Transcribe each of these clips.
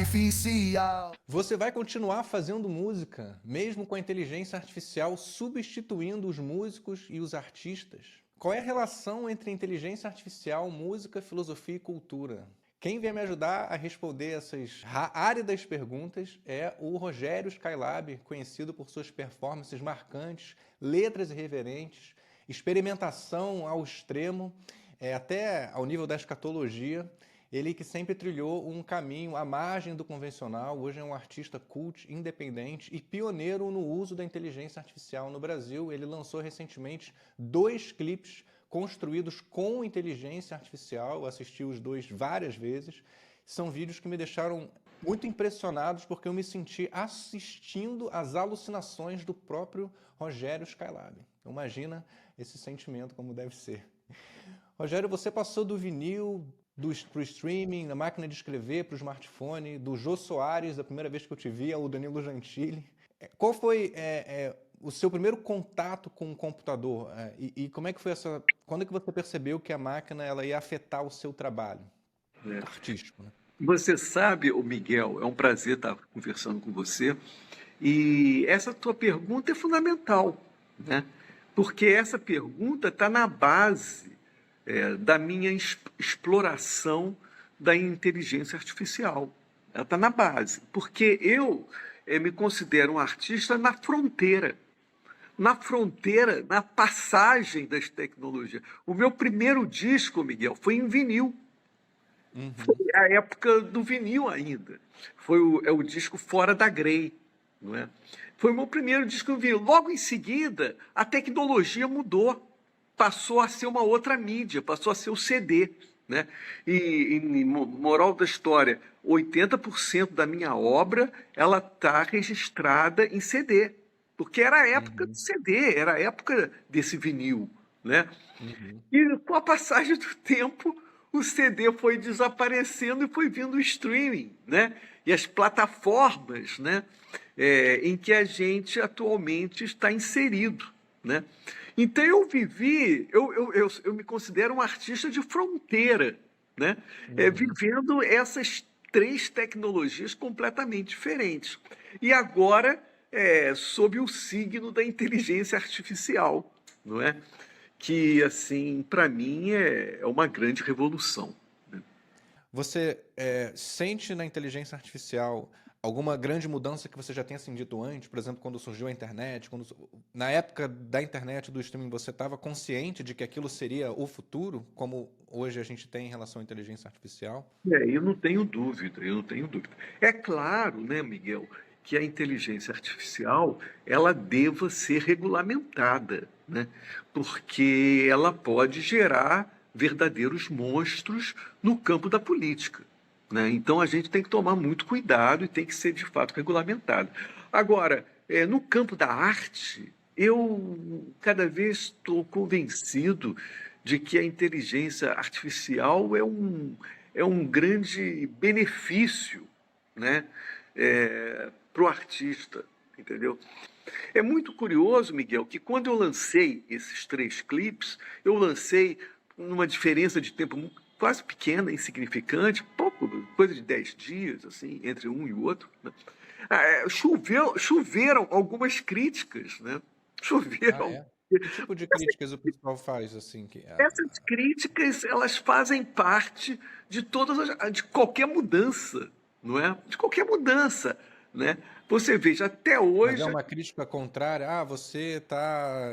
artificial. Você vai continuar fazendo música, mesmo com a inteligência artificial substituindo os músicos e os artistas? Qual é a relação entre inteligência artificial, música, filosofia e cultura? Quem vai me ajudar a responder essas áridas perguntas é o Rogério Skylab, conhecido por suas performances marcantes, letras irreverentes, experimentação ao extremo, até ao nível da escatologia. Ele que sempre trilhou um caminho à margem do convencional, hoje é um artista cult, independente e pioneiro no uso da inteligência artificial no Brasil. Ele lançou recentemente 2 clipes construídos com inteligência artificial, eu assisti os 2 várias vezes. São vídeos que me deixaram muito impressionados porque eu me senti assistindo às alucinações do próprio Rogério Skylab. Então, imagina esse sentimento como deve ser. Rogério, você passou do vinil para o streaming, na máquina de escrever, para o smartphone, do Jô Soares, da primeira vez que eu te vi, ao Danilo Gentili. Qual foi o seu primeiro contato com o computador? E como é que foi essa... Quando é que você percebeu que a máquina ela ia afetar o seu trabalho artístico, né? Você sabe, ô Miguel, é um prazer estar conversando com você. E essa tua pergunta é fundamental, né? Porque essa pergunta está na base da minha exploração da inteligência artificial. Ela está na base, porque eu me considero um artista na fronteira, na passagem das tecnologias. O meu primeiro disco, Miguel, foi em vinil. Foi a época do vinil ainda. É o disco Fora da Grey, não é? Foi o meu primeiro disco em vinil. Logo em seguida, a tecnologia mudou. Passou a ser uma outra mídia, passou a ser o CD, né? E moral da história, 80% da minha obra ela está registrada em CD, porque era a época do CD, era a época desse vinil, né? E com a passagem do tempo, o CD foi desaparecendo e foi vindo o streaming, né? E as plataformas, né? Em que a gente atualmente está inserido, né? Então eu me considero um artista de fronteira, né? Vivendo essas 3 tecnologias completamente diferentes. E agora, sob o signo da inteligência artificial, não é? Que, assim, para mim é uma grande revolução. Você sente na inteligência artificial alguma grande mudança que você já tenha sentido antes? Por exemplo, quando surgiu a internet, na época da internet, do streaming, você estava consciente de que aquilo seria o futuro, como hoje a gente tem em relação à inteligência artificial? Eu não tenho dúvida, eu não tenho dúvida. É claro, né, Miguel, que a inteligência artificial ela deva ser regulamentada, né? Porque ela pode gerar verdadeiros monstros no campo da política, né? Então a gente tem que tomar muito cuidado e tem que ser de fato regulamentado. Agora, no campo da arte, eu cada vez estou convencido de que a inteligência artificial é um grande benefício, né, para o artista, entendeu? É muito curioso, Miguel, que quando eu lancei esses 3 clipes, eu lancei numa diferença de tempo quase pequena, insignificante, pouco, coisa de 10 dias, assim, entre um e o outro, né? Choveram algumas críticas, né? Choveram. Que tipo de críticas o pessoal faz, assim? Essas críticas, elas fazem parte de de qualquer mudança, não é? De qualquer mudança, né? Você veja, até Mas é hoje... uma crítica contrária. Você está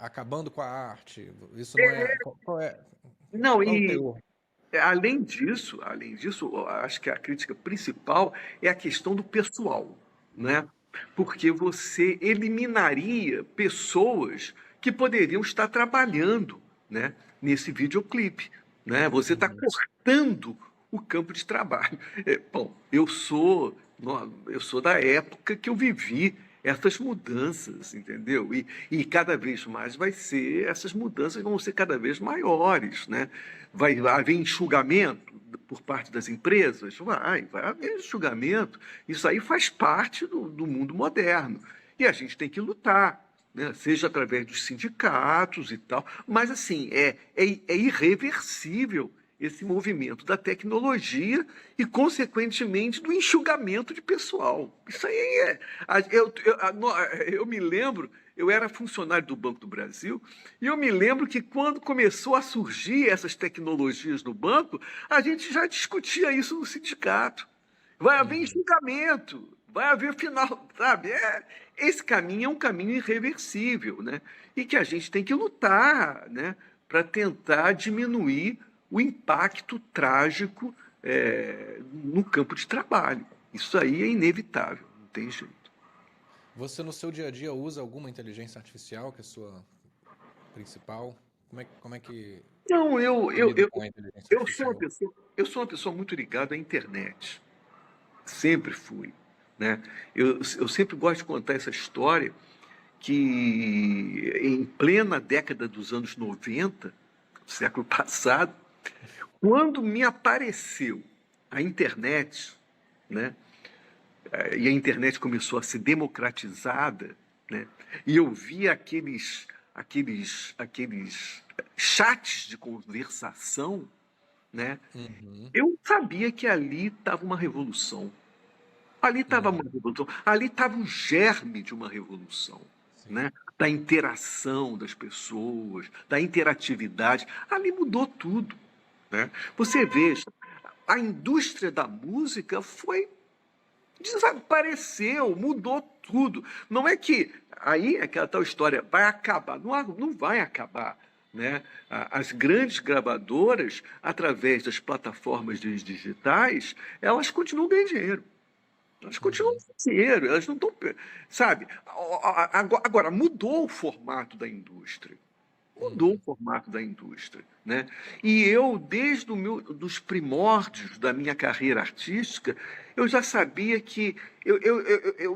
acabando com a arte. Isso não é... Não, Qual é o e teor? além disso, eu acho que a crítica principal é a questão do pessoal, né? Porque você eliminaria pessoas que poderiam estar trabalhando, né, nesse videoclipe, né? Você está cortando o campo de trabalho. Bom, eu sou da época que eu vivi essas mudanças, entendeu? E cada vez mais essas mudanças vão ser cada vez maiores, né? Vai haver enxugamento por parte das empresas? Vai haver enxugamento. Isso aí faz parte do mundo moderno. E a gente tem que lutar, né? Seja através dos sindicatos e tal. Mas, assim, é irreversível esse movimento da tecnologia e, consequentemente, do enxugamento de pessoal. Isso aí é. Eu me lembro, eu era funcionário do Banco do Brasil, e eu me lembro que quando começou a surgir essas tecnologias no banco, a gente já discutia isso no sindicato. Vai haver enxugamento, vai haver final, sabe? Esse caminho é um caminho irreversível, né? E que a gente tem que lutar, né? Para tentar diminuir o impacto trágico no campo de trabalho. Isso aí é inevitável, não tem jeito. Você no seu dia a dia usa alguma inteligência artificial, que é a sua principal? Como é que Não, lida com a inteligência artificial? eu sou uma pessoa muito ligada à internet. Sempre fui, né? Eu sempre gosto de contar essa história que em plena década dos anos 90, século passado, quando me apareceu a internet, né? E a internet começou a ser democratizada, né? E eu vi aqueles chats de conversação, né? Eu sabia que ali estava uma revolução. Ali estava uma revolução, ali estava o germe de uma revolução, Sim. né? Da interação das pessoas, da interatividade. Ali mudou tudo, né? Você veja, a indústria da música desapareceu, mudou tudo. Não é que aí é aquela tal história vai acabar, não vai acabar. Né? As grandes gravadoras, através das plataformas digitais, elas continuam ganhando dinheiro. Elas continuam com dinheiro, elas não estão. Sabe? Agora, mudou o formato da indústria. Mudou o formato da indústria. Né? E eu, desde dos primórdios da minha carreira artística, eu já sabia que,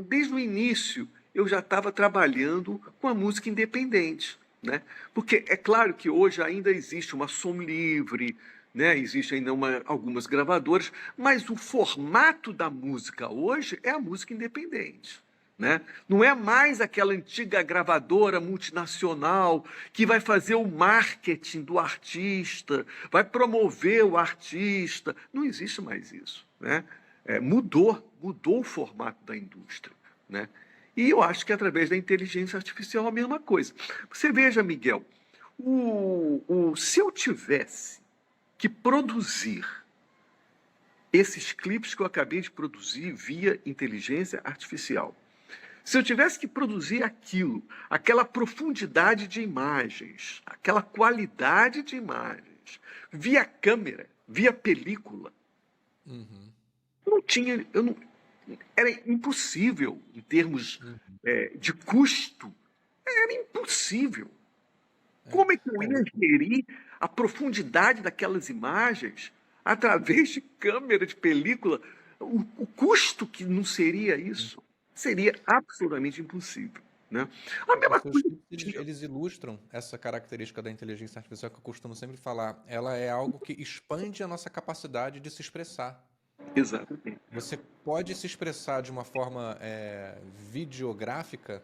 desde o início, eu já estava trabalhando com a música independente. Né? Porque é claro que hoje ainda existe uma som livre, né? Existem ainda algumas gravadoras, mas o formato da música hoje é a música independente. Né? Não é mais aquela antiga gravadora multinacional que vai fazer o marketing do artista, vai promover o artista. Não existe mais isso. Né? Mudou o formato da indústria. Né? E eu acho que através da inteligência artificial é a mesma coisa. Você veja, Miguel, se eu tivesse que produzir esses clipes que eu acabei de produzir via inteligência artificial, se eu tivesse que produzir aquilo, aquela profundidade de imagens, aquela qualidade de imagens, via câmera, via película, era impossível em termos de custo, era impossível. Como é que eu ia gerir a profundidade daquelas imagens através de câmera, de película? O custo que não seria isso seria absolutamente impossível. Né? A Os mesma seus coisa. clipes, eles ilustram essa característica da inteligência artificial que eu costumo sempre falar. Ela é algo que expande a nossa capacidade de se expressar. Exatamente. Você pode se expressar de uma forma videográfica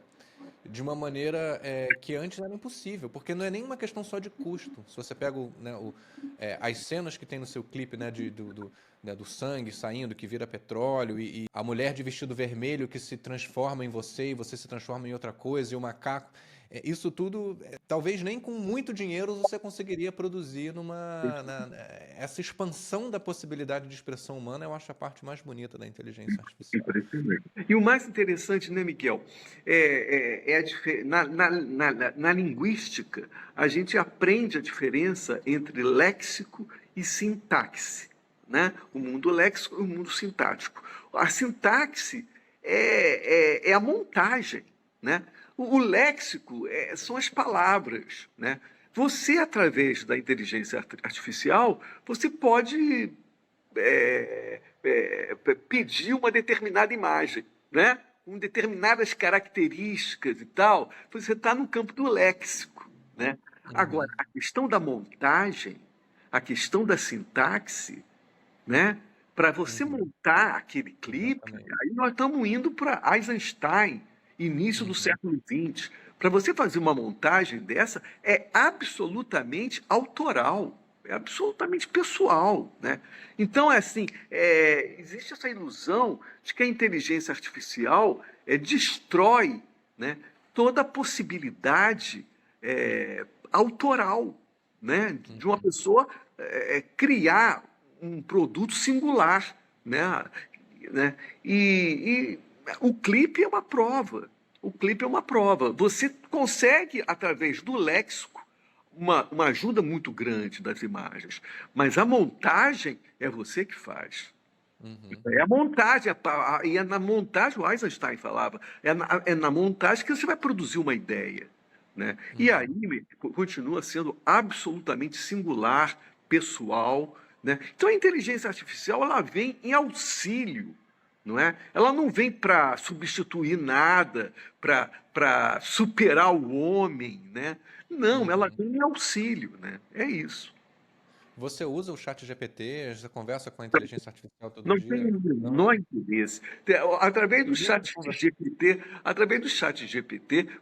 de uma maneira que antes era impossível, porque não é nem uma questão só de custo. Se você pega as cenas que tem no seu clipe, né, do sangue saindo, que vira petróleo, e a mulher de vestido vermelho que se transforma em você e você se transforma em outra coisa, e o macaco. Isso tudo, talvez nem com muito dinheiro você conseguiria produzir essa expansão da possibilidade de expressão humana. Eu acho a parte mais bonita da inteligência artificial. E o mais interessante, né, Miguel, na linguística, a gente aprende a diferença entre léxico e sintaxe. Né? O mundo léxico e o mundo sintático. A sintaxe é a montagem. Né? O léxico são as palavras. Né? Você, através da inteligência artificial, você pode pedir uma determinada imagem, né? Com determinadas características e tal. Você está no campo do léxico. Né? Agora, a questão da montagem, a questão da sintaxe, né? Para você montar aquele clipe, aí nós estamos indo para Eisenstein, início do século XX. Para você fazer uma montagem dessa, é absolutamente autoral. é absolutamente pessoal, né? Então, é assim, existe essa ilusão de que a inteligência artificial destrói, né, toda a possibilidade autoral, né, de uma pessoa criar um produto singular, né? E o clipe é uma prova. O clipe é uma prova. Você consegue, através do léxico, uma ajuda muito grande das imagens, mas a montagem é você que faz. Uhum. É a montagem, e é na montagem, o Eisenstein falava, é na montagem que você vai produzir uma ideia. Né? E aí continua sendo absolutamente singular, pessoal. Né? Então a inteligência artificial ela vem em auxílio, não é? Ela não vem para substituir nada, para superar o homem, né? Não, ela Uhum. vem em auxílio, né? É isso. Você usa o chat GPT? Você conversa com a inteligência artificial todo Não tem dia? o Não? menor interesse. Através do Nunca chat conversou. GPT,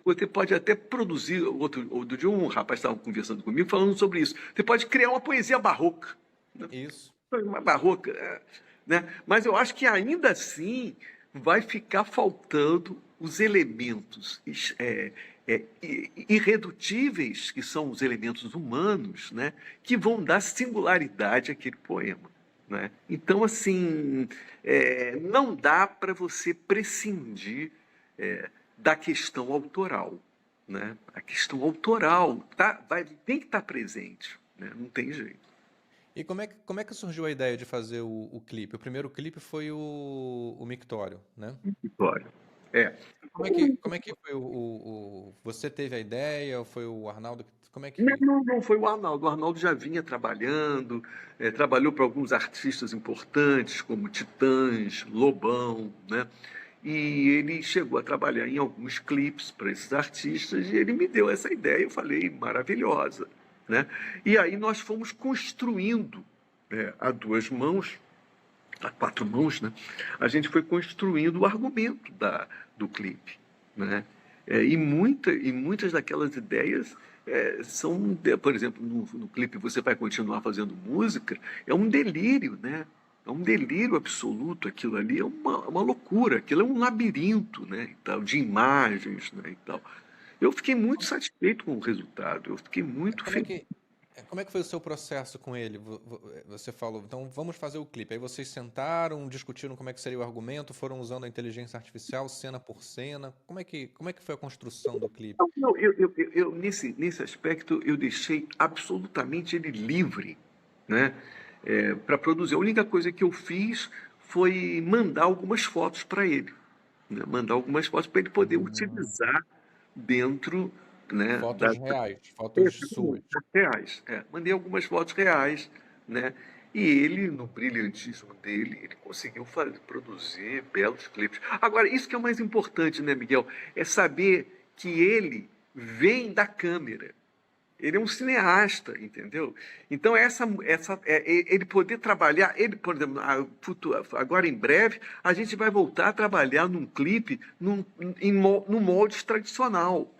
você pode até produzir. Outro dia, um rapaz estava conversando comigo falando sobre isso. Você pode criar uma poesia barroca. Né? Isso. Uma barroca. Né? Mas eu acho que ainda assim vai ficar faltando os elementos irredutíveis, que são os elementos humanos, né? Que vão dar singularidade àquele poema. Né? Então, assim, não dá para você prescindir da questão autoral. Né? A questão autoral tem que estar presente, né? Não tem jeito. E como é que surgiu a ideia de fazer o clipe? O primeiro clipe foi o Mictório, né? Vitória. É. Como é que foi Você teve a ideia ou foi o Arnaldo? Como é Não, que... não, não foi o Arnaldo. O Arnaldo já vinha trabalhando, trabalhou para alguns artistas importantes, como Titãs, Lobão, né? E ele chegou a trabalhar em alguns clipes para esses artistas e ele me deu essa ideia. Eu falei, maravilhosa, né? E aí nós fomos construindo, a duas mãos, a quatro mãos, né? A gente foi construindo o argumento do clipe, né? E muitas daquelas ideias são, por exemplo, no clipe Você Vai Continuar Fazendo Música, é um delírio, né? É um delírio absoluto, aquilo ali é uma loucura, aquilo é um labirinto, né? E tal, de imagens, né? E tal. Eu fiquei muito satisfeito com o resultado, eu fiquei muito Como é feliz. que, como é que foi o seu processo com ele? Você falou, então vamos fazer o clipe. Aí vocês sentaram, discutiram como é que seria o argumento, foram usando a inteligência artificial, cena por cena. Como é que foi a construção do clipe? Então, não, nesse aspecto, eu deixei absolutamente ele livre, né, para produzir. A única coisa que eu fiz foi mandar algumas fotos para ele, né, mandar algumas fotos para ele poder Hum. utilizar dentro, né, Fotos reais, fotos suas. fotos reais. Mandei algumas fotos reais, né, e ele, no brilhantismo dele, ele conseguiu produzir belos clipes. Agora, isso que é o mais importante, né, Miguel? É saber que ele vem da câmera. Ele é um cineasta, entendeu? Então, ele poder trabalhar, por exemplo, agora em breve, a gente vai voltar a trabalhar num clipe num moldes tradicional,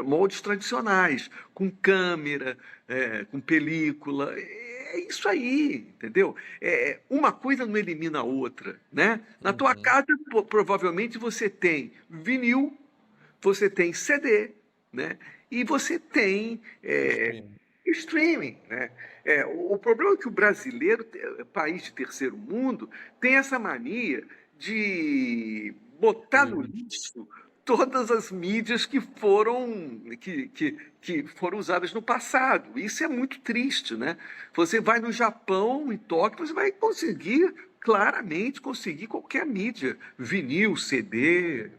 moldes tradicionais, com câmera, com película. É isso aí, entendeu? Uma coisa não elimina a outra, né? Na tua Uhum. casa, provavelmente você tem vinil, você tem CD, né? E você tem Streaming. streaming, né? O problema é que o brasileiro, país de terceiro mundo, tem essa mania de botar no Streaming. lixo todas as mídias que foram usadas no passado. Isso é muito triste, né? Você vai no Japão, em Tóquio, você vai claramente conseguir qualquer mídia, vinil, CD,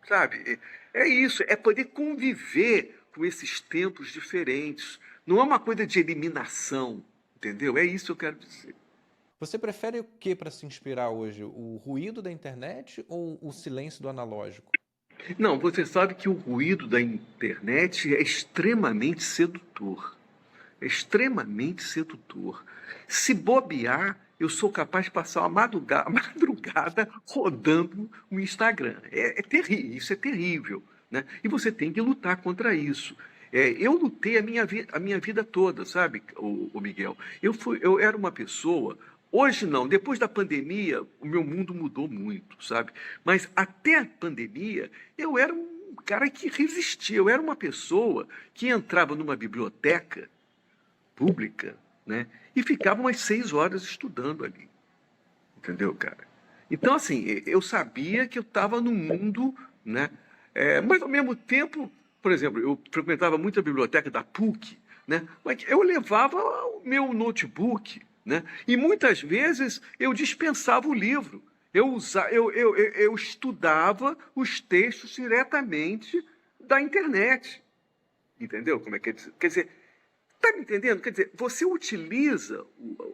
sabe? É isso, é poder conviver com esses tempos diferentes. Não é uma coisa de eliminação, entendeu? É isso que eu quero dizer. Você prefere o que para se inspirar hoje? O ruído da internet ou o silêncio do analógico? Não, você sabe que o ruído da internet é extremamente sedutor. É extremamente sedutor. Se bobear, eu sou capaz de passar uma madrugada rodando o Instagram. É terrível, isso é terrível. Né? E você tem que lutar contra isso. Eu lutei a minha vida toda, sabe, o Miguel? Eu era uma pessoa. Hoje não, depois da pandemia, o meu mundo mudou muito, sabe? Mas até a pandemia, eu era um cara que resistia. Eu era uma pessoa que entrava numa biblioteca pública, né? E ficava umas 6 horas estudando ali. Entendeu, cara? Então, assim, eu sabia que eu estava num mundo, né? Mas, ao mesmo tempo, por exemplo, eu frequentava muito a biblioteca da PUC, né? Mas eu levava o meu notebook, né? E muitas vezes eu dispensava o livro. Eu estudava os textos diretamente da internet. Entendeu? Como é que é? Quer dizer, tá me entendendo? Quer dizer, você utiliza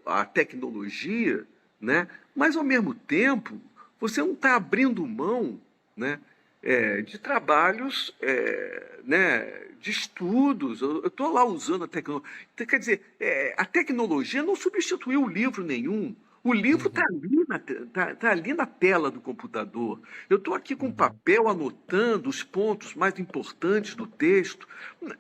a tecnologia, né? Mas ao mesmo tempo você não está abrindo mão, né? De trabalhos, né? De estudos. Eu estou lá usando a tecnologia. Então, quer dizer, a tecnologia não substituiu livro nenhum. O livro está Uhum, tá ali na tela do computador. Eu estou aqui com uhum. papel anotando os pontos mais importantes do texto.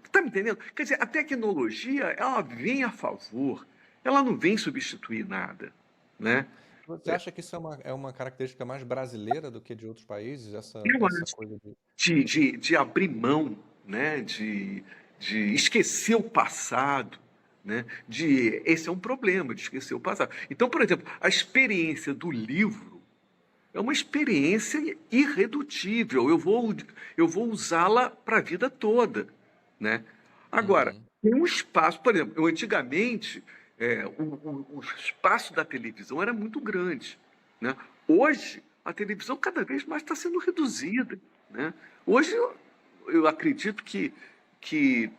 Está me entendendo? Quer dizer, a tecnologia, ela vem a favor, ela não vem substituir nada, né? Você acha que isso é uma característica mais brasileira do que de outros países, Eu essa acho coisa de... de abrir mão, né? De esquecer o passado, né? Esse é um problema, de esquecer o passado. Então, por exemplo, a experiência do livro é uma experiência irredutível. Eu vou usá-la para a vida toda, né? Agora, Uhum. tem um espaço, por exemplo, eu antigamente o espaço da televisão era muito grande, né? Hoje a televisão cada vez mais está sendo reduzida, né? Hoje eu acredito que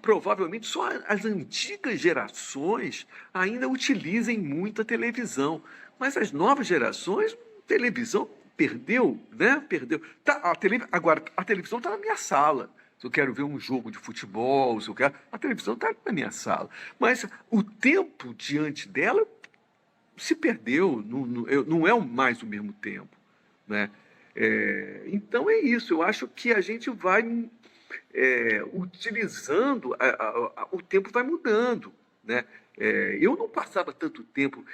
provavelmente só as antigas gerações ainda utilizem muito a televisão, mas as novas gerações, televisão perdeu, né? Perdeu. Agora, a televisão está na minha sala. Se eu quero ver um jogo de futebol, se eu quero, a televisão está na minha sala. Mas o tempo diante dela se perdeu, não é mais o mesmo tempo, né? Então é isso. Eu acho que a gente vai utilizando, o tempo vai mudando, né? Eu não passava tanto tempo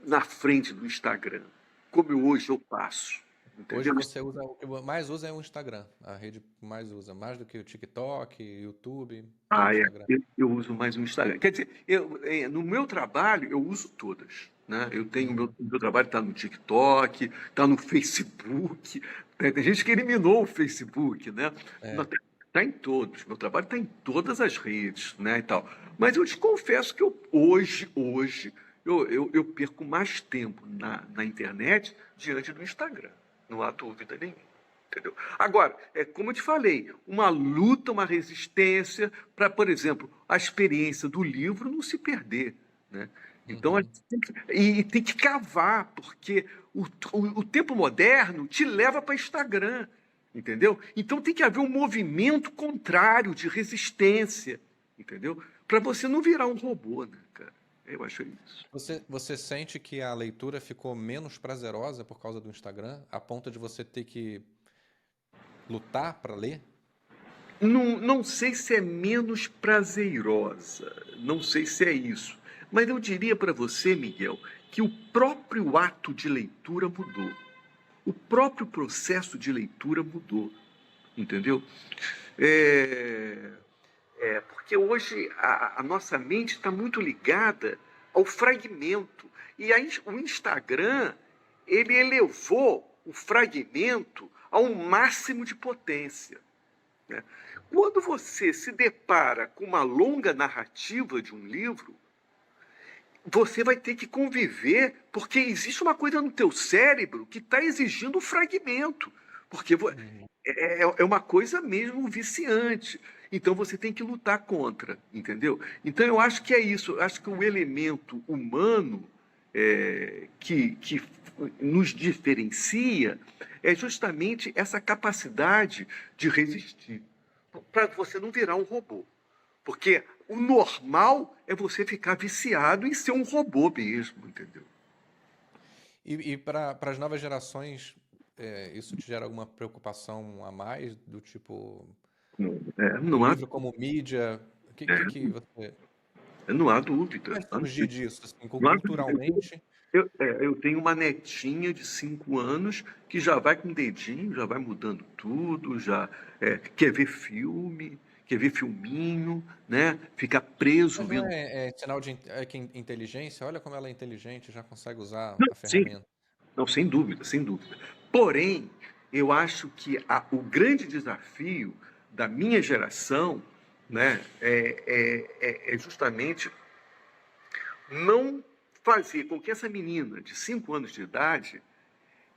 na frente do Instagram como hoje eu passo, Hoje entendeu? você usa, o que mais usa é o Instagram, a rede que mais usa, mais do que o TikTok, YouTube, é o Instagram. Eu uso mais o Instagram. Quer dizer, no meu trabalho eu uso todas, né? Eu tenho Uhum. meu trabalho está no TikTok, está no Facebook. Tem gente que eliminou o Facebook, né? É. Está em todos. Meu trabalho está em todas as redes, né? E tal. Mas eu te confesso que hoje eu perco mais tempo na internet diante do Instagram. Não há dúvida nenhuma. Entendeu? Agora, como eu te falei, uma luta, uma resistência para, por exemplo, a experiência do livro não se perder. Né? Então, a Uhum. gente tem que cavar, porque o tempo moderno te leva para Instagram, entendeu? Então tem que haver um movimento contrário de resistência, entendeu? Para você não virar um robô, né, cara? Eu acho isso. Você sente que a leitura ficou menos prazerosa por causa do Instagram, a ponto de você ter que lutar para ler? Não sei se é menos prazerosa, não sei se é isso. Mas eu diria para você, Miguel, que o próprio ato de leitura mudou. O próprio processo de leitura mudou. Entendeu? É, porque hoje a nossa mente está muito ligada ao fragmento. E o Instagram, ele elevou o fragmento ao máximo de potência. Né? Quando você se depara com uma longa narrativa de um livro, você vai ter que conviver, porque existe uma coisa no teu cérebro que está exigindo um fragmento, porque Uhum. é uma coisa mesmo viciante. Então você tem que lutar contra, entendeu? Então eu acho que é isso. Eu acho que o elemento humano que nos diferencia é justamente essa capacidade de resistir, para você não virar um robô. Porque o normal é você ficar viciado em ser um robô mesmo, entendeu? E para as novas gerações, isso te gera alguma preocupação a mais, do tipo, O não há, livro como mídia, o que é, você... não há Como dúvida. é surgir disso, assim, Não há dúvida. culturalmente? Eu tenho uma netinha de 5 anos que já vai com o dedinho, já vai mudando tudo, já quer ver filme, quer ver filminho, né? Fica preso Mas não vendo. é sinal de inteligência? Olha como ela é inteligente, já consegue usar Não, a sim, ferramenta. não, sem dúvida, sem dúvida. Porém, eu acho que o grande desafio da minha geração, né, é justamente não fazer com que essa menina de 5 anos de idade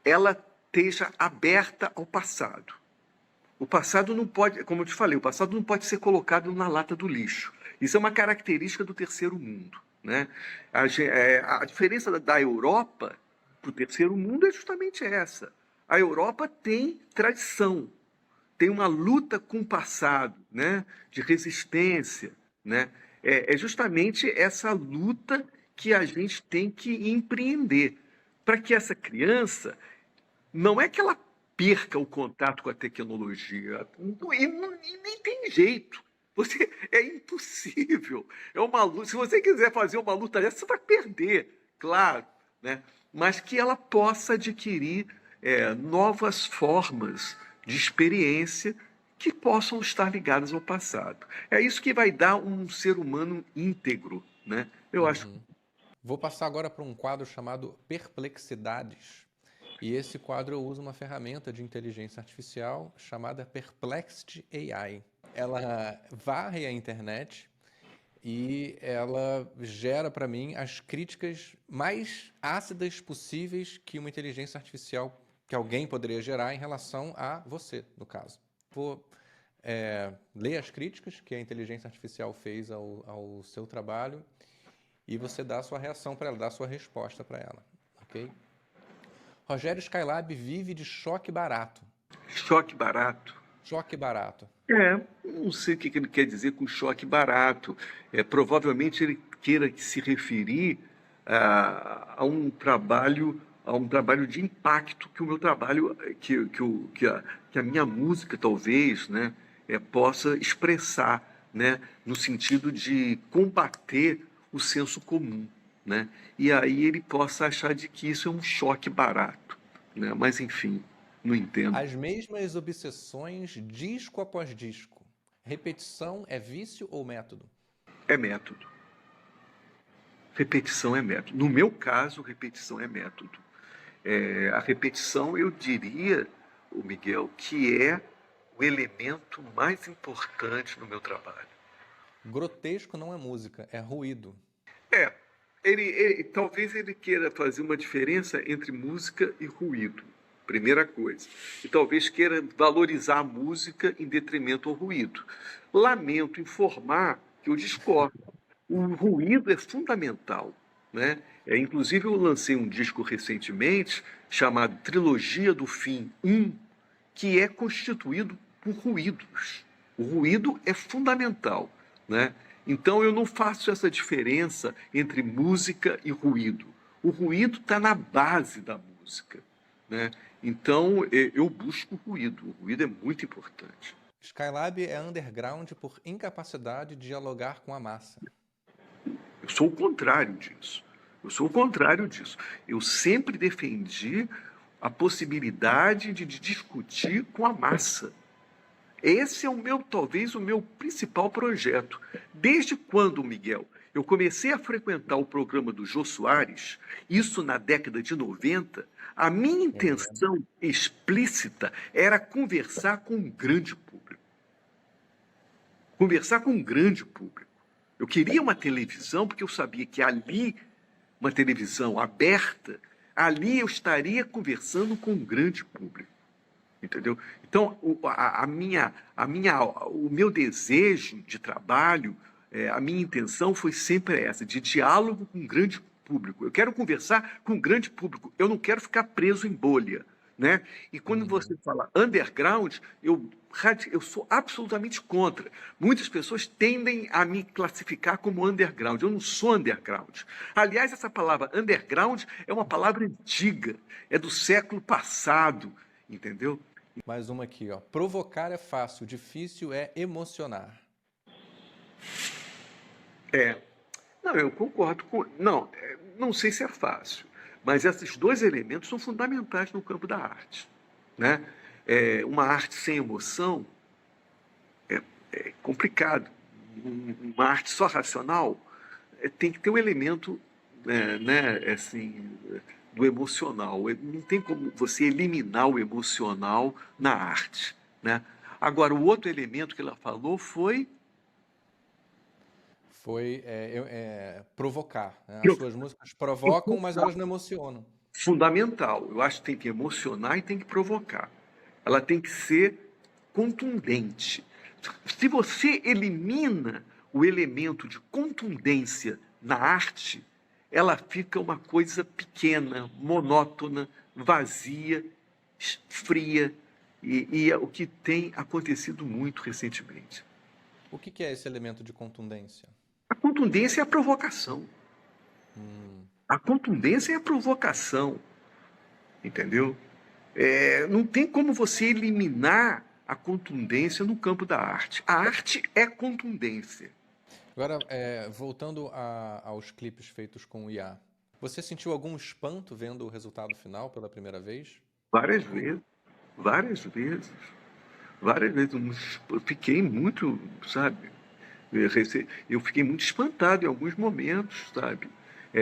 ela esteja aberta ao passado. O passado não pode, como eu te falei, o passado não pode ser colocado na lata do lixo. Isso é uma característica do terceiro mundo, né? A diferença da Europa para o terceiro mundo é justamente essa. A Europa tem tradição, tem uma luta com o passado, né? De resistência, né? É justamente essa luta que a gente tem que empreender para que essa criança não é que ela perca o contato com a tecnologia, e nem tem jeito. É impossível. É uma luta. Se você quiser fazer uma luta dessa, você vai perder, claro, né? Mas que ela possa adquirir novas formas de experiência que possam estar ligadas ao passado. É isso que vai dar um ser humano íntegro, né? Eu acho. Uhum. Vou passar agora para um quadro chamado Perplexidades. E esse quadro eu uso uma ferramenta de inteligência artificial chamada Perplexity AI. Ela varre a internet e ela gera para mim as críticas mais ácidas possíveis que uma inteligência artificial, que alguém poderia gerar em relação a você, no caso. Vou ler as críticas que a inteligência artificial fez ao seu trabalho e você dá a sua reação para ela, dá a sua resposta para ela, ok? Rogério Skylab vive de choque barato. Choque barato. Choque barato. Não sei o que ele quer dizer com choque barato. Provavelmente ele queira se referir a um trabalho de impacto que o meu trabalho, que a minha música talvez, né, possa expressar, né, no sentido de combater o senso comum, né? E aí ele possa achar de que isso é um choque barato, né? Mas enfim, não entendo. As mesmas obsessões, disco após disco. Repetição é vício ou método? É método. Repetição é método. No meu caso, repetição é método. A repetição, eu diria, o Miguel, que é o elemento mais importante no meu trabalho. Grotesco não é música, é ruído. É, talvez ele queira fazer uma diferença entre música e ruído, primeira coisa. E talvez queira valorizar a música em detrimento ao ruído. Lamento informar que eu discordo. O ruído é fundamental, né? Inclusive, eu lancei um disco recentemente chamado Trilogia do Fim 1, que é constituído por ruídos. O ruído é fundamental, né? Então, eu não faço essa diferença entre música e ruído. O ruído está na base da música, né? Então, eu busco o ruído. O ruído é muito importante. Skylab é underground por incapacidade de dialogar com a massa. Eu sou o contrário disso. Eu sou o contrário disso. Eu sempre defendi a possibilidade de discutir com a massa. Esse é talvez o meu principal projeto. Desde quando, Miguel, eu comecei a frequentar o programa do Jô Soares, isso na década de 90, a minha Eu me lembro. intenção explícita era conversar com um grande público. Conversar com um grande público. Eu queria uma televisão porque eu sabia que ali, uma televisão aberta, ali eu estaria conversando com um grande público. Entendeu? Então, o meu desejo de trabalho, a minha intenção foi sempre essa, de diálogo com um grande público. Eu quero conversar com um grande público, eu não quero ficar preso em bolha. Né? E quando você fala underground, eu sou absolutamente contra. Muitas pessoas tendem a me classificar como underground. Eu não sou underground. Aliás, essa palavra underground é uma palavra antiga, é do século passado, entendeu? Mais uma aqui, ó. Provocar é fácil, difícil é emocionar. É, não, eu concordo com. Não, não sei se é fácil, mas esses dois elementos são fundamentais no campo da arte, né? Uma arte sem emoção é complicado. Uma arte só racional tem que ter um elemento, né, assim, do emocional. Não tem como você eliminar o emocional na arte, né? Agora, o outro elemento que ela falou foi Foi provocar, né? As suas músicas provocam, mas elas não emocionam. fundamental. Eu acho que tem que emocionar e tem que provocar. Ela tem que ser contundente. Se você elimina o elemento de contundência na arte, ela fica uma coisa pequena, monótona, vazia, fria, e é o que tem acontecido muito recentemente. O que é esse elemento de contundência? A contundência é a provocação. A contundência é a provocação, entendeu? Não tem como você eliminar a contundência no campo da arte. A arte é contundência. Agora, voltando aos clipes feitos com o IA, você sentiu algum espanto vendo o resultado final pela primeira vez? Várias vezes, várias vezes, várias vezes. Eu fiquei muito, sabe? Eu fiquei muito espantado em alguns momentos, sabe?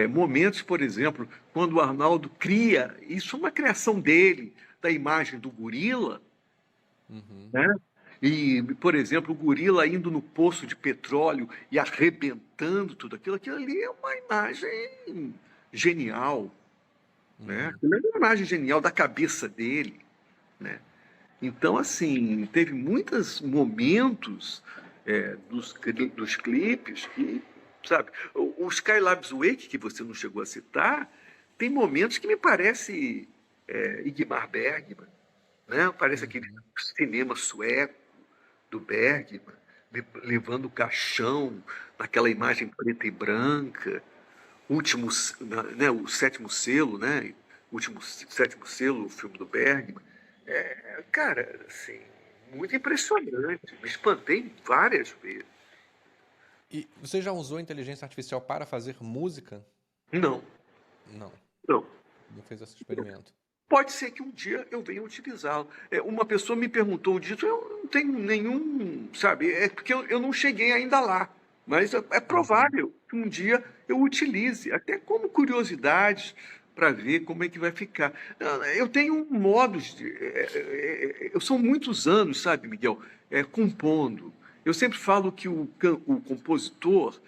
Momentos, por exemplo, quando o Arnaldo cria, isso é uma criação dele, da imagem do gorila, né? E, por exemplo, o gorila indo no poço de petróleo e arrebentando tudo aquilo, aquilo ali é uma imagem genial, né? Aquilo é uma imagem genial da cabeça dele, né? Então, assim, teve muitos momentos dos clipes que, sabe, o Skylab's Wake, que você não chegou a citar, tem momentos que me parece Ingmar Bergman, né? Parece aquele cinema sueco do Bergman, levando o caixão, naquela imagem preta e branca, último, né, o sétimo selo, né? Último sétimo selo, o filme do Bergman. Cara, assim, muito impressionante. Me espantei várias vezes. E você já usou inteligência artificial para fazer música? Não, Não, não. não fez esse experimento. Pode ser que um dia eu venha utilizá-lo. Uma pessoa me perguntou disso, eu não tenho nenhum, sabe? É porque eu não cheguei ainda lá. Mas é provável que um dia eu utilize, até como curiosidade, para ver como é que vai ficar. Eu tenho modos de. Eu sou muitos anos, sabe, Miguel, compondo. Eu sempre falo que o compositor.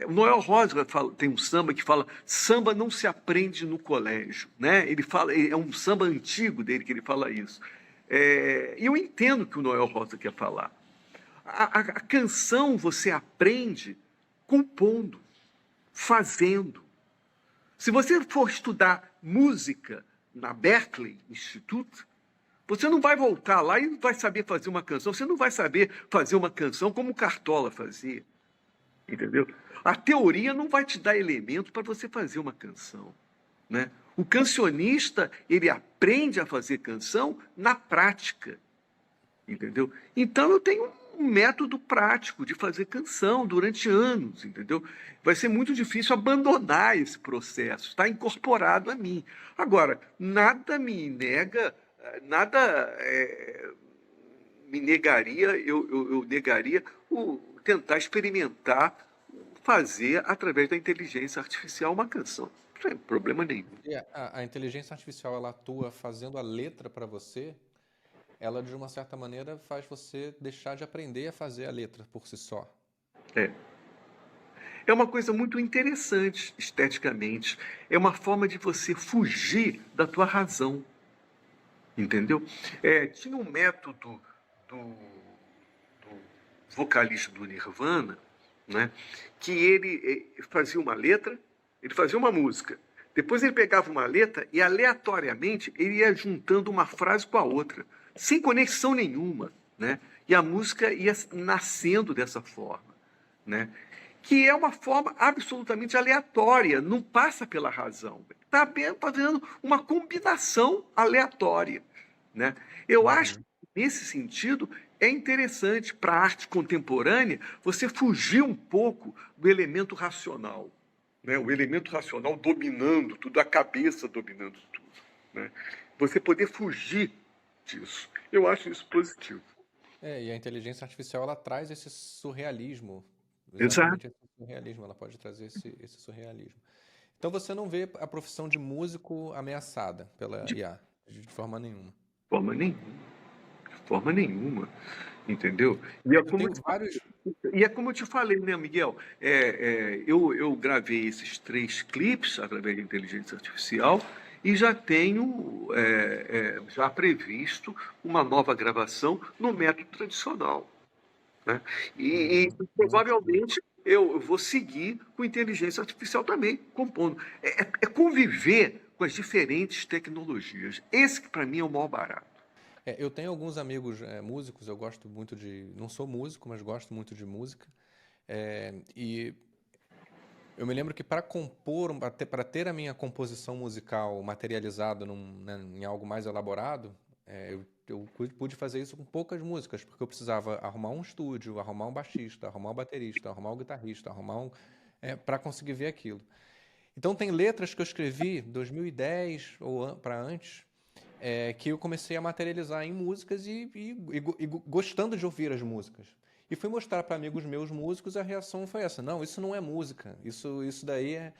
O Noel Rosa tem um samba que fala: samba não se aprende no colégio, né? Ele fala, é um samba antigo dele que ele fala isso. E eu entendo o que o Noel Rosa quer falar. A canção você aprende compondo, fazendo. Se você for estudar música na Berklee Institute, você não vai voltar lá e vai saber fazer uma canção. Você não vai saber fazer uma canção como o Cartola fazia. Entendeu? A teoria não vai te dar elemento para você fazer uma canção, né? O cancionista, ele aprende a fazer canção na prática, entendeu? Então eu tenho um método prático de fazer canção durante anos, entendeu? Vai ser muito difícil abandonar esse processo, está incorporado a mim. Agora, nada me nega, nada me negaria, eu negaria tentar experimentar fazer através da inteligência artificial uma canção. Não tem problema nenhum. E a inteligência artificial, ela atua fazendo a letra para você, ela de uma certa maneira faz você deixar de aprender a fazer a letra por si só. É. É uma coisa muito interessante esteticamente. É uma forma de você fugir da tua razão. Entendeu? Tinha um método do vocalista do Nirvana, né, que ele fazia uma letra, ele fazia uma música. Depois ele pegava uma letra e aleatoriamente ele ia juntando uma frase com a outra, sem conexão nenhuma, né? E a música ia nascendo dessa forma, né? Que é uma forma absolutamente aleatória, não passa pela razão. Está apenas fazendo uma combinação aleatória, né? Eu acho Uhum. que, nesse sentido, é interessante para a arte contemporânea você fugir um pouco do elemento racional, né? O elemento racional dominando tudo, a cabeça dominando tudo, né? Você poder fugir disso. Eu acho isso positivo. E a inteligência artificial ela traz esse surrealismo, Exato. exatamente esse surrealismo, ela pode trazer esse surrealismo. Então você não vê a profissão de músico ameaçada pela De IA, de forma nenhuma. forma nenhuma. De forma nenhuma. Entendeu? E é Eu como eu tenho te vários. E é como eu te falei, né, Miguel? Eu gravei esses 3 clipes através da inteligência artificial e já tenho já previsto uma nova gravação no método tradicional, né? E Muito bom. provavelmente eu vou seguir com inteligência artificial também, compondo. É conviver com as diferentes tecnologias. Esse que para mim é o maior barato. Eu tenho alguns amigos músicos, eu gosto muito de. Não sou músico, mas gosto muito de música. E eu me lembro que para compor, para ter a minha composição musical materializada né, em algo mais elaborado, eu pude fazer isso com poucas músicas, porque eu precisava arrumar um estúdio, arrumar um baixista, arrumar um baterista, arrumar um guitarrista, para conseguir ver aquilo. Então tem letras que eu escrevi em 2010 ou para antes, que eu comecei a materializar em músicas e gostando de ouvir as músicas. E fui mostrar para amigos meus músicos, a reação foi essa: não, isso não é música, isso daí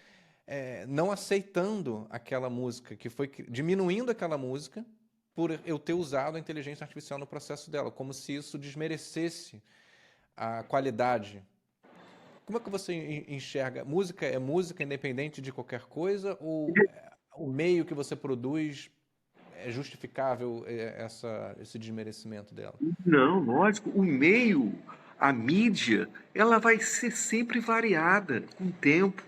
não aceitando aquela música, que foi diminuindo aquela música por eu ter usado a inteligência artificial no processo dela, como se isso desmerecesse a qualidade. Como é que você enxerga? Música é música independente de qualquer coisa ou o meio que você produz é justificável esse desmerecimento dela? Não, lógico. O meio, a mídia, ela vai ser sempre variada com o tempo.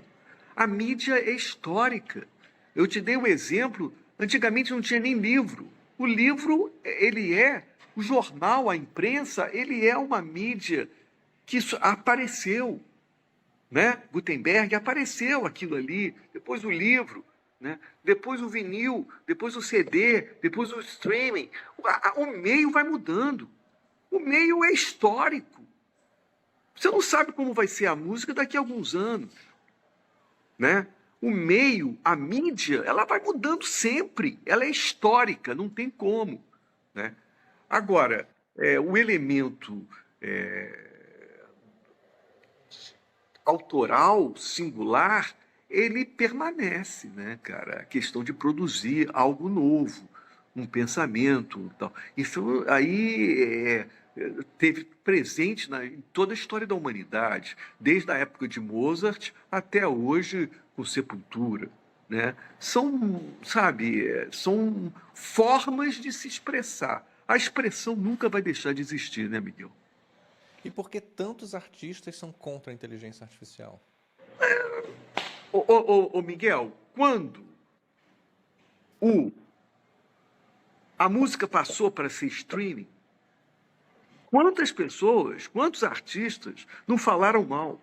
A mídia é histórica. Eu te dei um exemplo, antigamente não tinha nem livro. O livro, o jornal, a imprensa, ele é uma mídia que apareceu, né? Gutenberg apareceu aquilo ali, depois o livro, né? Depois o vinil, depois o CD, depois o streaming. O meio vai mudando. O meio é histórico. Você não sabe como vai ser a música daqui a alguns anos, né? O meio, a mídia, ela vai mudando sempre. Ela é histórica, não tem como, né? Agora, o elemento autoral, singular, ele permanece, né, cara? A questão de produzir algo novo, um pensamento, tal. Isso aí teve presente em toda a história da humanidade, desde a época de Mozart até hoje com Sepultura, né? São, sabe, são formas de se expressar. A expressão nunca vai deixar de existir, né, Miguel? E por que tantos artistas são contra a inteligência artificial? Ô, Miguel, quando o, a música passou para ser streaming, quantas pessoas, quantos artistas não falaram mal?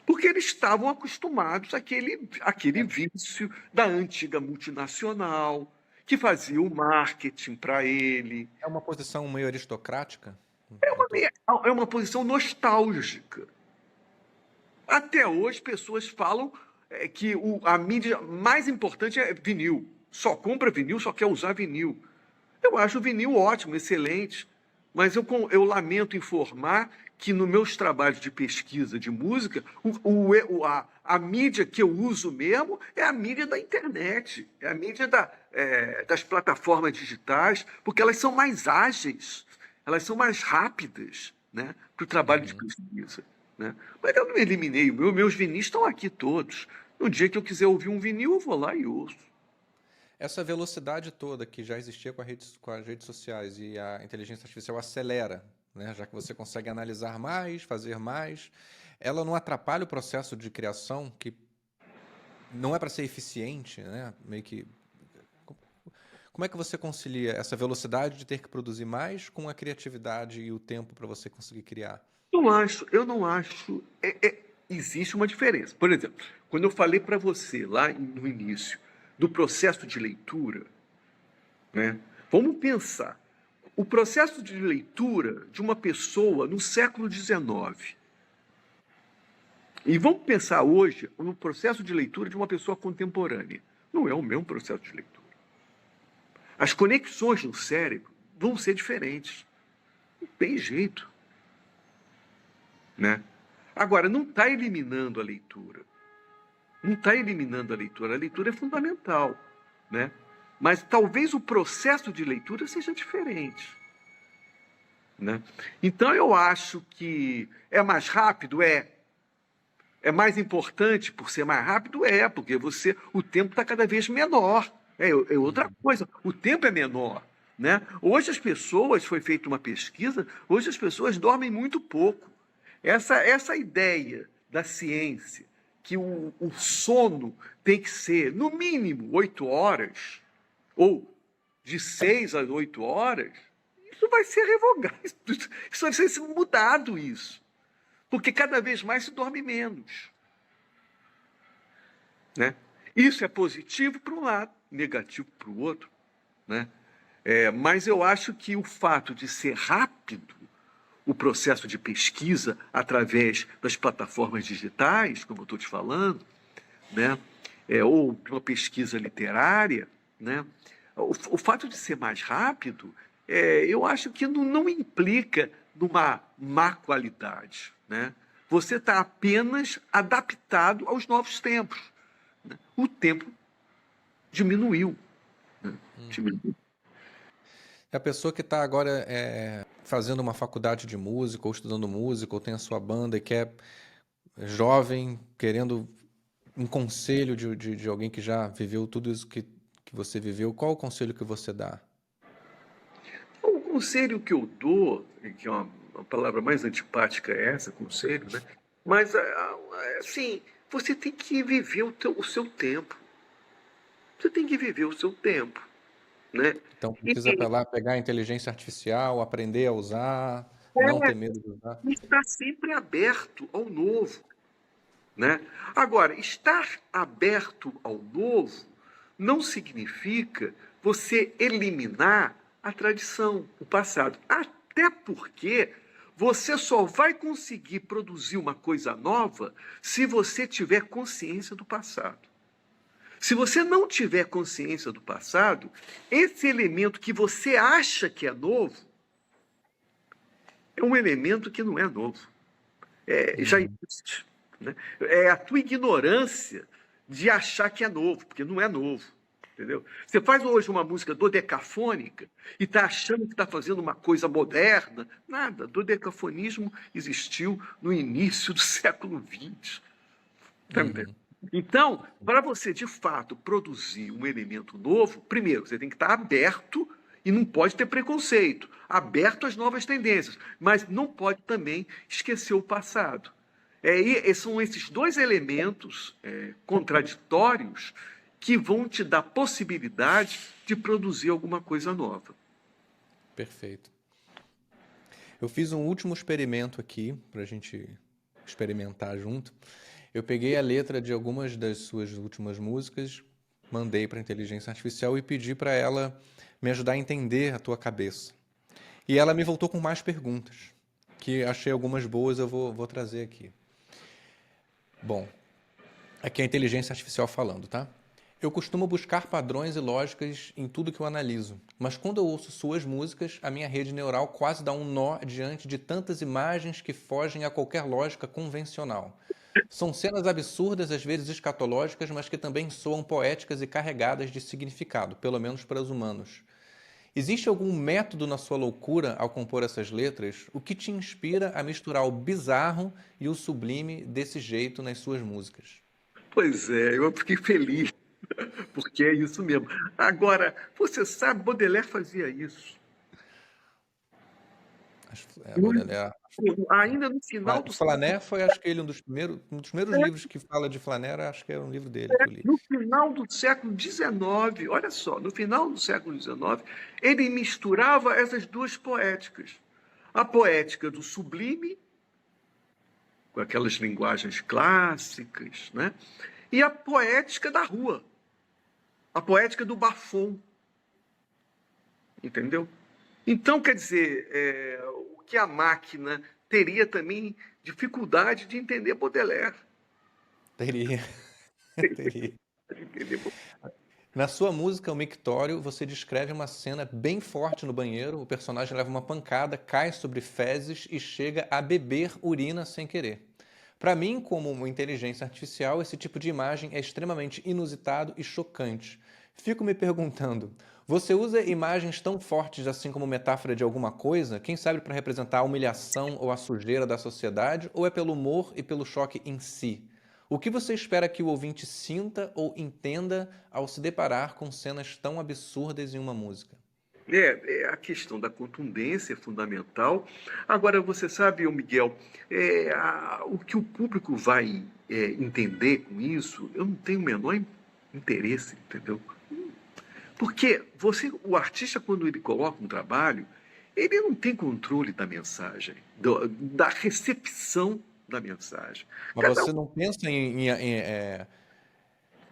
Porque eles estavam acostumados àquele É, vício da antiga multinacional, que fazia o marketing para ele. é uma posição meio aristocrática? É Eu uma, tô... é uma posição nostálgica. Até hoje, pessoas falam que a mídia mais importante é vinil. Só compra vinil, só quer usar vinil. Eu acho o vinil ótimo, excelente, mas eu lamento informar que nos meus trabalhos de pesquisa de música, a mídia que eu uso mesmo é a mídia da internet, é a mídia das plataformas digitais, porque elas são mais ágeis, elas são mais rápidas, né, para o trabalho de Uhum. pesquisa. Né? Mas eu não eliminei, meus vinis estão aqui todos. No dia que eu quiser ouvir um vinil, eu vou lá e ouço. Essa velocidade toda que já existia com as redes sociais e a inteligência artificial acelera, né? Já que você consegue analisar mais, fazer mais, ela não atrapalha o processo de criação, que não é para ser eficiente, né? Meio que. Como é que você concilia essa velocidade de ter que produzir mais com a criatividade e o tempo para você conseguir criar? Eu não acho. Existe uma diferença. Por exemplo, quando eu falei para você lá no início do processo de leitura, né? Vamos pensar. O processo de leitura de uma pessoa no século XIX. E vamos pensar hoje no processo de leitura de uma pessoa contemporânea. Não é o mesmo processo de leitura. As conexões no cérebro vão ser diferentes. Não tem jeito. Né? Agora, não está eliminando a leitura. Não está eliminando a leitura. A leitura é fundamental. Né? Mas talvez o processo de leitura seja diferente. Né? Então, eu acho que é mais rápido? É. É mais importante por ser mais rápido? É, porque o tempo está cada vez menor. É outra coisa, o tempo é menor. Né? Hoje as pessoas, foi feita uma pesquisa, hoje as pessoas dormem muito pouco. Essa ideia da ciência, que o sono tem que ser, no mínimo, 8 horas, ou de 6 a 8 horas, isso vai ser revogado, isso vai ser mudado, isso. Porque cada vez mais se dorme menos. Né? Isso é positivo para um lado, negativo para o outro. Né? Mas eu acho que o fato de ser rápido, o processo de pesquisa através das plataformas digitais, como eu estou te falando, né? Ou de uma pesquisa literária, né? O fato de ser mais rápido, eu acho que não implica numa má qualidade. Né? Você está apenas adaptado aos novos tempos. Né? O tempo diminuiu. Né? Diminuiu. A pessoa que está agora fazendo uma faculdade de música, ou estudando música, ou tem a sua banda e quer jovem, querendo um conselho de alguém que já viveu tudo isso que você viveu, qual o conselho que você dá? O conselho que eu dou, que é uma palavra mais antipática é essa, conselho, né? Mas, assim, você tem que viver o seu tempo. Você tem que viver o seu tempo. Né? Então precisa pegar a inteligência artificial, aprender a usar, não ter medo de usar. Está sempre aberto ao novo. Né? Agora, estar aberto ao novo não significa você eliminar a tradição, o passado. Até porque você só vai conseguir produzir uma coisa nova se você tiver consciência do passado. Se você não tiver consciência do passado, esse elemento que você acha que é novo é um elemento que não é novo. Já existe. Né? É a tua ignorância de achar que é novo, porque não é novo. Entendeu? Você faz hoje uma música dodecafônica e está achando que está fazendo uma coisa moderna. Nada. Dodecafonismo existiu no início do século XX. Tá entendendo? Então, para você, de fato, produzir um elemento novo, primeiro, você tem que estar aberto e não pode ter preconceito, aberto às novas tendências, mas não pode também esquecer o passado. São esses dois elementos contraditórios que vão te dar possibilidade de produzir alguma coisa nova. Perfeito. Eu fiz um último experimento aqui, para a gente experimentar junto. Eu peguei a letra de algumas das suas últimas músicas, mandei para a inteligência artificial e pedi para ela me ajudar a entender a tua cabeça. E ela me voltou com mais perguntas, que achei algumas boas, eu vou trazer aqui. Bom, aqui é a inteligência artificial falando, tá? Eu costumo buscar padrões e lógicas em tudo que eu analiso, mas quando eu ouço suas músicas, a minha rede neural quase dá um nó diante de tantas imagens que fogem a qualquer lógica convencional. São cenas absurdas, às vezes escatológicas, mas que também soam poéticas e carregadas de significado, pelo menos para os humanos. Existe algum método na sua loucura ao compor essas letras? O que te inspira a misturar o bizarro e o sublime desse jeito nas suas músicas? Pois é, eu fiquei feliz, porque é isso mesmo. Agora, você sabe, Baudelaire fazia isso. Baudelaire. Ainda no final do Flaner foi, acho que ele, um dos primeiros livros que fala de Flaner, acho que é um livro dele que eu li. No final do século XIX, olha só, no final do século XIX, ele misturava essas duas poéticas. A poética do sublime, com aquelas linguagens clássicas, né? E a poética da rua, a poética do bafão. entendeu? Então, quer dizer, o que a máquina teria também dificuldade de entender Baudelaire. Teria, teria. De entender Na sua música, O Mictório, você descreve uma cena bem forte no banheiro. O personagem leva uma pancada, cai sobre fezes e chega a beber urina sem querer. Para mim, como uma inteligência artificial, esse tipo de imagem é extremamente inusitado e chocante. Fico me perguntando, você usa imagens tão fortes assim como metáfora de alguma coisa? Quem sabe para representar a humilhação ou a sujeira da sociedade? Ou é pelo humor e pelo choque em si? O que você espera que o ouvinte sinta ou entenda ao se deparar com cenas tão absurdas em uma música? A questão da contundência é fundamental. Agora, você sabe, ô Miguel, o que o público vai entender com isso, eu não tenho o menor interesse, entendeu? Porque o artista, quando ele coloca um trabalho, ele não tem controle da mensagem, da recepção da mensagem. Mas Cada um você não pensa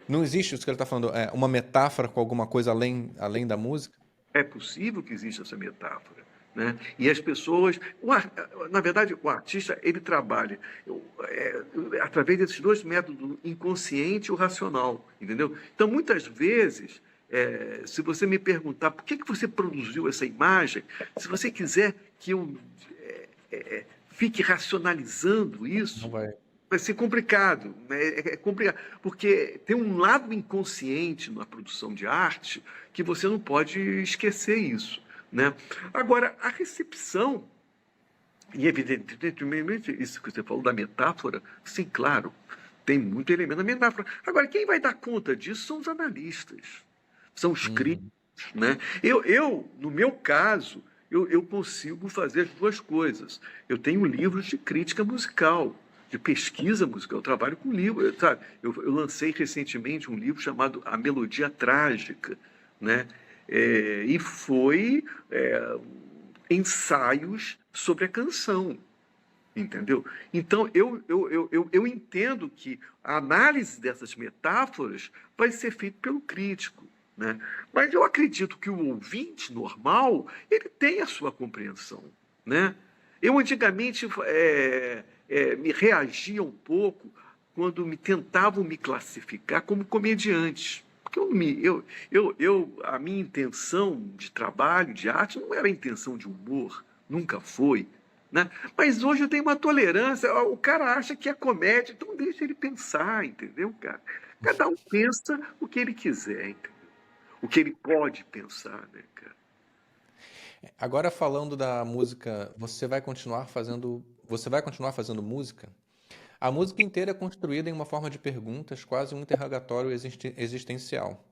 não existe isso que ele está falando, uma metáfora com alguma coisa além da música? É possível que exista essa metáfora, né? E as pessoas, na verdade, o artista ele trabalha através desses dois métodos, o inconsciente e o racional, entendeu? Então, muitas vezes, se você me perguntar por que você produziu essa imagem, se você quiser que eu fique racionalizando Não isso, vai. vai ser complicado, né? É complicado, porque tem um lado inconsciente na produção de arte que você não pode esquecer isso, né? Agora, a recepção, e evidentemente isso que você falou da metáfora, sim, claro, tem muito elemento da metáfora. Agora, quem vai dar conta disso são os analistas, são os críticos, Uhum. né? No meu caso, eu consigo fazer as duas coisas. Eu tenho livros de crítica musical, de pesquisa musical. Eu trabalho com livros, sabe? Eu lancei recentemente um livro chamado A Melodia Trágica, né? E foi ensaios sobre a canção, entendeu? Então, eu entendo que a análise dessas metáforas vai ser feita pelo crítico, né? Mas eu acredito que o ouvinte normal, ele tem a sua compreensão, né? Eu antigamente me reagia um pouco quando me tentavam me classificar como comediante. Porque a minha intenção de trabalho, de arte, não era a intenção de humor, nunca foi, né? Mas hoje eu tenho uma tolerância. O cara acha que é comédia, então deixa ele pensar, entendeu, cara? Cada um pensa o que ele quiser, entendeu? O que ele pode pensar, né, cara? Agora falando da música, você vai continuar fazendo música? A música inteira é construída em uma forma de perguntas, quase um interrogatório existencial.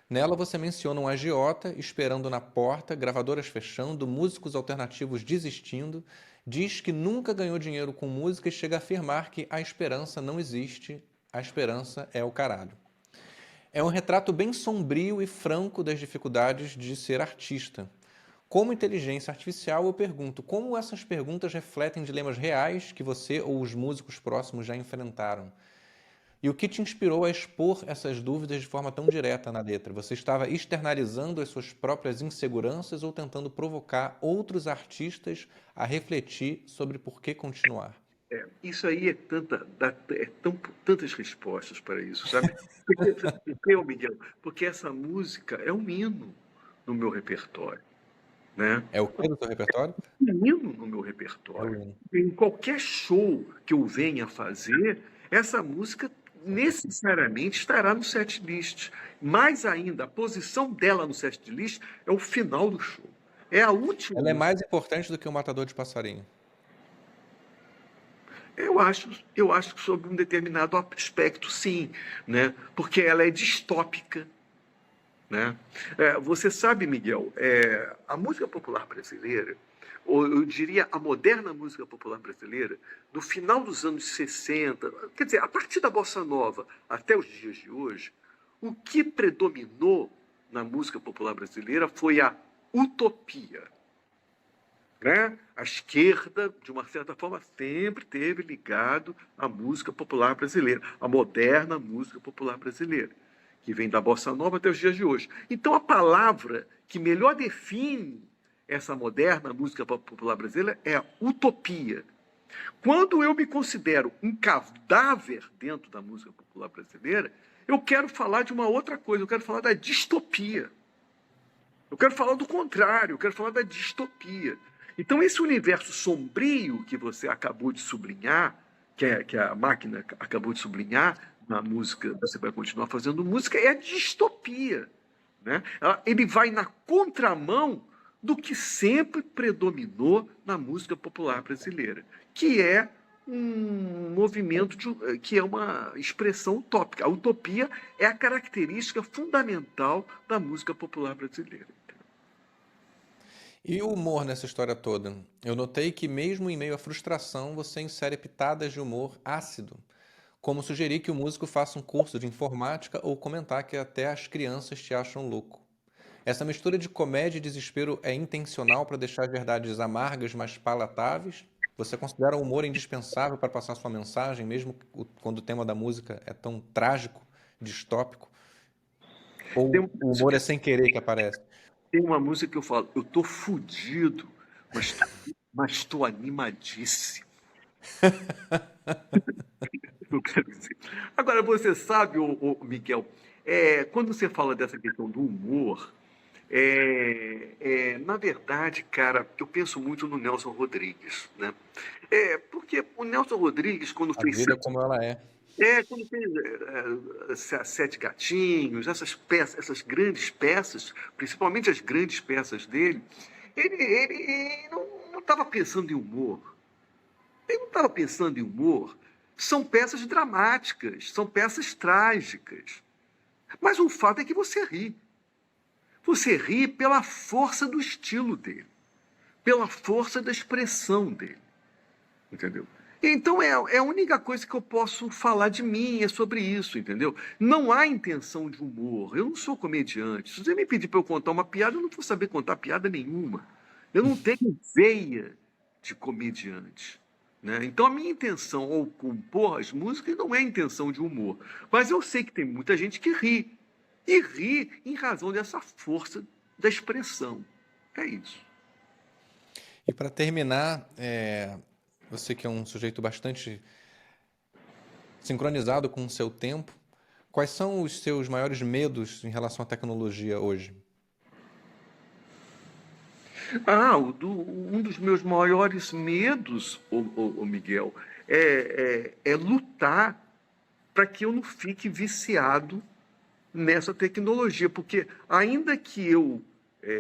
Nela você menciona um agiota esperando na porta, gravadoras fechando, músicos alternativos desistindo, diz que nunca ganhou dinheiro com música e chega a afirmar que a esperança não existe, a esperança é o caralho. É um retrato bem sombrio e franco das dificuldades de ser artista. Como inteligência artificial, eu pergunto como essas perguntas refletem dilemas reais que você ou os músicos próximos já enfrentaram. E o que te inspirou a expor essas dúvidas de forma tão direta na letra? Você estava externalizando as suas próprias inseguranças ou tentando provocar outros artistas a refletir sobre por que continuar? Isso aí tantas respostas para isso, sabe? Porque, Miguel? Porque essa música é um hino no meu repertório, né? É o que do seu repertório? Um hino no meu É o repertório. hino. Em qualquer show que eu venha fazer, essa música necessariamente estará no set list. Mais ainda, a posição dela no set list é o final do show. É a última Ela é música. mais importante do que o Matador de Passarinho. Eu acho que sob um determinado aspecto, sim, né? Porque ela é distópica, né? Você sabe, Miguel, a música popular brasileira, ou eu diria a moderna música popular brasileira, do final dos anos 60, quer dizer, a partir da Bossa Nova até os dias de hoje, o que predominou na música popular brasileira foi a utopia, né? A esquerda, de uma certa forma, sempre teve ligado à música popular brasileira, à moderna música popular brasileira, que vem da Bossa Nova até os dias de hoje. Então, a palavra que melhor define essa moderna música popular brasileira é a utopia. Quando eu me considero um cadáver dentro da música popular brasileira, eu quero falar de uma outra coisa, eu quero falar da distopia. Eu quero falar do contrário, eu quero falar da distopia. Então, esse universo sombrio que você acabou de sublinhar, que a máquina acabou de sublinhar na música, você vai continuar fazendo música, é a distopia. Né? Ele vai na contramão do que sempre predominou na música popular brasileira, que é um movimento que é uma expressão utópica. A utopia é a característica fundamental da música popular brasileira. E o humor nessa história toda? Eu notei que mesmo em meio à frustração, você insere pitadas de humor ácido, como sugerir que o músico faça um curso de informática ou comentar que até as crianças te acham louco. Essa mistura de comédia e desespero é intencional para deixar as verdades amargas mais palatáveis? Você considera o humor indispensável para passar sua mensagem, mesmo quando o tema da música é tão trágico, distópico? Tem, Ou o humor é sem querer que aparece? tem uma música que eu falo, eu tô fudido, mas tô animadíssimo. Eu quero dizer. Agora, você sabe, Miguel, quando você fala dessa questão do humor, na verdade, cara, eu penso muito no Nelson Rodrigues, né? Porque o Nelson Rodrigues, quando A fez vida como ela é. quando fez Sete Gatinhos, essas peças, essas grandes peças, principalmente as grandes peças dele, ele não estava pensando em humor. Ele não estava pensando em humor. São peças dramáticas, são peças trágicas. Mas o fato é que você ri. Você ri pela força do estilo dele, pela força da expressão dele. Entendeu? Então a única coisa que eu posso falar de mim é sobre isso, entendeu? Não há intenção de humor. Eu não sou comediante. Se você me pedir para eu contar uma piada, eu não vou saber contar piada nenhuma. Eu não tenho veia de comediante. Né? Então a minha intenção ao compor as músicas não é intenção de humor. Mas eu sei que tem muita gente que ri. E ri em razão dessa força da expressão. É isso. E para terminar, você que é um sujeito bastante sincronizado com o seu tempo, quais são os seus maiores medos em relação à tecnologia hoje? Um dos meus maiores medos, ô Miguel, é lutar para que eu não fique viciado nessa tecnologia, porque ainda que eu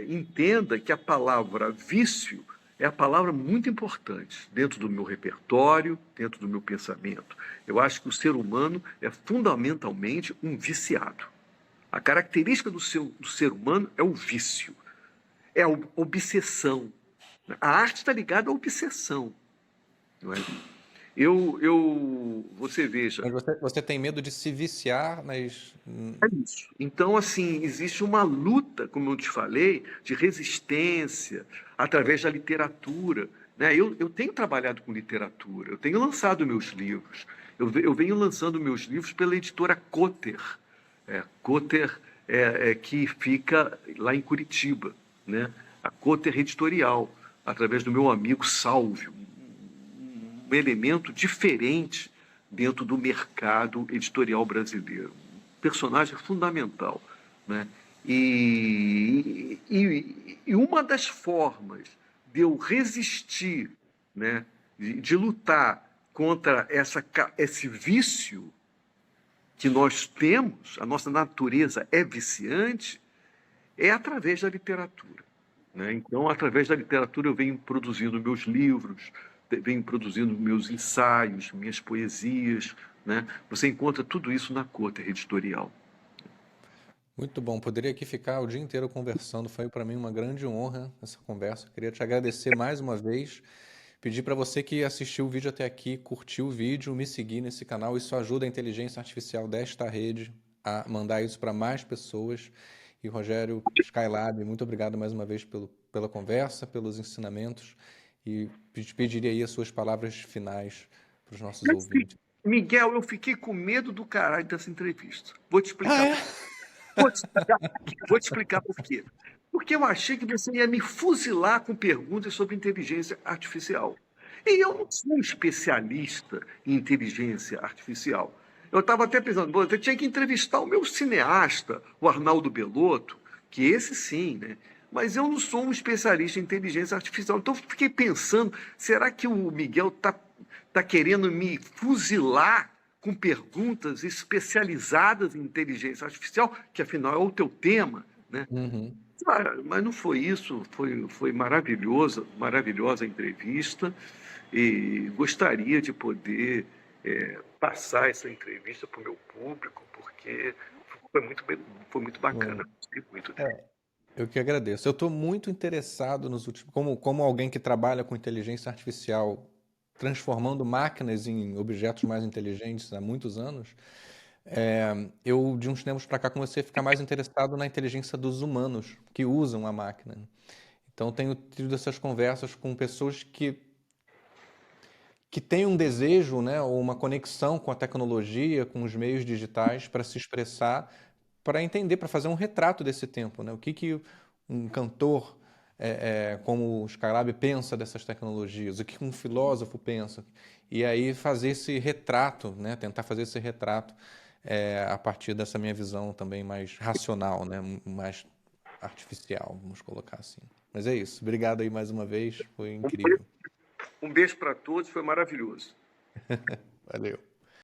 entenda que a palavra vício é a palavra muito importante dentro do meu repertório, dentro do meu pensamento. Eu acho que o ser humano é fundamentalmente um viciado. A característica do ser humano é o vício, é a obsessão. A arte está ligada à obsessão. Não é? Você veja, Mas você tem medo de se viciar nas. é isso. Então, assim, existe uma luta, como eu te falei, de resistência através da literatura. Né? Eu tenho trabalhado com literatura, eu tenho lançado meus livros. Eu venho lançando meus livros pela editora Cotter. Cotter que fica lá em Curitiba. Né? A Cotter Editorial, através do meu amigo Sálvio. Um elemento diferente dentro do mercado editorial brasileiro. Personagem fundamental. Né? E uma das formas de eu resistir, né, de lutar contra esse vício que nós temos, a nossa natureza é viciante, é através da literatura. Né? Então, através da literatura, eu venho produzindo meus livros, venho produzindo meus ensaios, minhas poesias. Né? Você encontra tudo isso na Cotter Editorial. Muito bom, poderia aqui ficar o dia inteiro conversando. Foi para mim uma grande honra essa conversa. Queria te agradecer mais uma vez. Pedir para você que assistiu o vídeo até aqui, curtiu o vídeo, me seguir nesse canal. Isso ajuda a inteligência artificial desta rede a mandar isso para mais pessoas. E Rogério Skylab, muito obrigado mais uma vez pela conversa, pelos ensinamentos. E pediria aí as suas palavras finais para os nossos ouvintes. Miguel, eu fiquei com medo do caralho dessa entrevista. Vou te Ah, explicar. é? Vou te explicar, vou te explicar por quê. Porque eu achei que você ia me fuzilar com perguntas sobre inteligência artificial. E eu não sou um especialista em inteligência artificial. Eu estava até pensando, pô, eu tinha que entrevistar o meu cineasta, o Arnaldo Belotto, que esse sim, né? Mas eu não sou um especialista em inteligência artificial. Então eu fiquei pensando, será que o Miguel tá querendo me fuzilar com perguntas especializadas em inteligência artificial, que afinal é o teu tema, né? Uhum. Mas não foi isso, foi maravilhosa a entrevista e gostaria de poder passar essa entrevista para o meu público, porque foi muito, foi muito bacana, Bom, gostei muito dele. eu que agradeço. Eu estou muito interessado nos últimos, como alguém que trabalha com inteligência artificial, transformando máquinas em objetos mais inteligentes há muitos anos. Eu, de uns tempos para cá, comecei a ficar mais interessado na inteligência dos humanos que usam a máquina. Então, tenho tido essas conversas com pessoas que têm um desejo, né, ou uma conexão com a tecnologia, com os meios digitais para se expressar, para entender, para fazer um retrato desse tempo, né? O que um cantor como o Skylab pensa dessas tecnologias, o que um filósofo pensa, e aí fazer esse retrato, né? Tentar fazer esse retrato a partir dessa minha visão também mais racional, né? Mais artificial, vamos colocar assim. Mas é isso. Obrigado aí mais uma vez, foi incrível. Um beijo para todos, foi maravilhoso. Valeu.